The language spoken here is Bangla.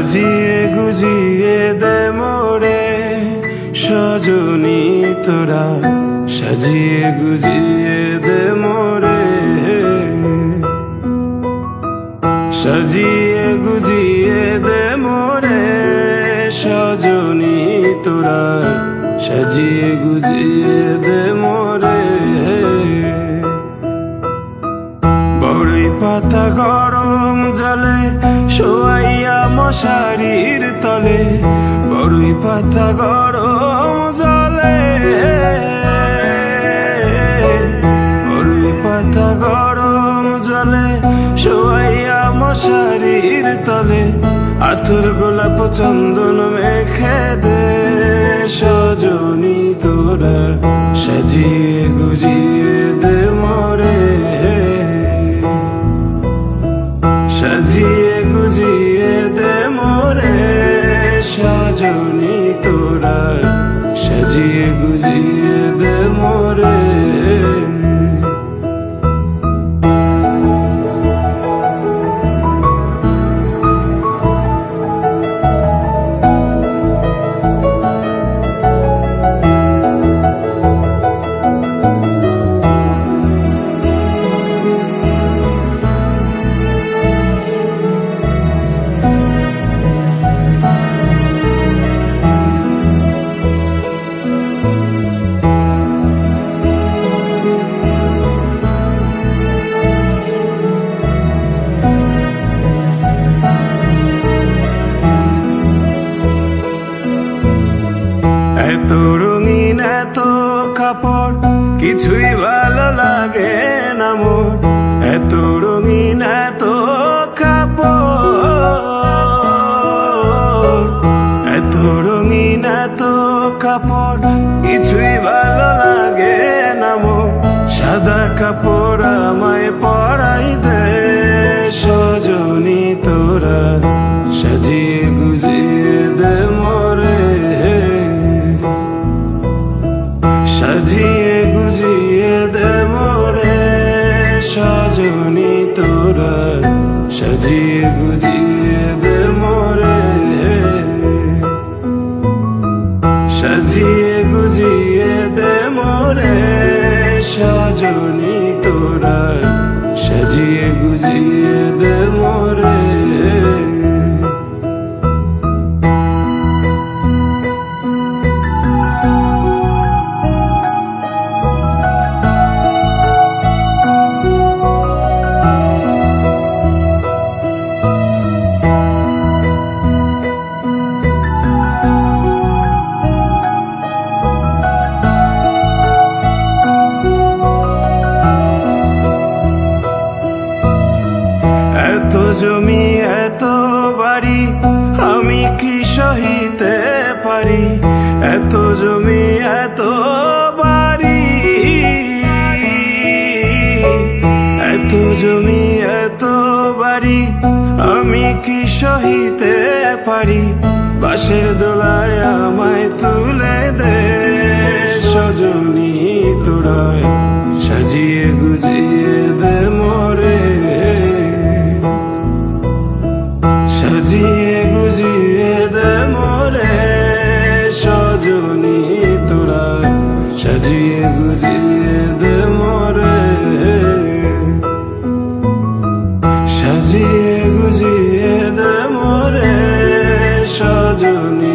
সাজিয়ে গুজিয়ে দে মোরে সজনী তোরা, সাজিয়ে গুজিয়ে দে মোরে, সাজিয়ে গুজিয়ে দে মোরে সজনী তোরা, সাজিয়ে গুজিয়ে দে মোরে। বড়ই পাতা গরম জলে শোয়াইয়া মশারির তলে, বড়ই পাতা গরম জলে, বড়ই পাতা গরম জলে শোয়াইয়া মশারির তলে, আতর গোলাপ চন্দন মেখে দে সজনী তোরা, সাজিয়ে গুজিয়ে দে মোরে, সাজিয়ে গুজিয়ে দে মোরে সজনী তোরা, সাজিয়ে গুজিয়ে দে মোরে। এত রঙিন এত কাপড় কিছুই ভালো লাগে না মোর, এত রঙিন এত কাপড়, এত রঙিন এত কাপড় কিছুই ভালো লাগে না মোর, সাদা কাপড় আমায় পরাই দে সজনী তোরা, সাজিয়ে গুজিয়ে দে মোরে, সাজিয়ে গুজিয়ে দে মোরে সজনী তোরা, সাজিয়ে গুজিয়ে দে মোরে, সাজিয়ে গুজিয়ে দে মোরে সজনী তোরা, সাজিয়ে গুজিয়ে দে মোরে। এত জমি এত বাড়ি আমি কি সহিতে পারি, এত জমি এত বাড়ি, এত জমি এত বাড়ি আমি কি সহিতে পারি, বাঁশের দোলায় আমায় তুলে দে সজনী তোরা, সাজিয়ে গুজিয়ে দে মোরে, সাজিয়ে গুজিয়ে দে মোরে সজনী তোরা, সাজিয়ে গুজিয়ে দে মোরে, সাজিয়ে গুজিয়ে দে মোরে সজনী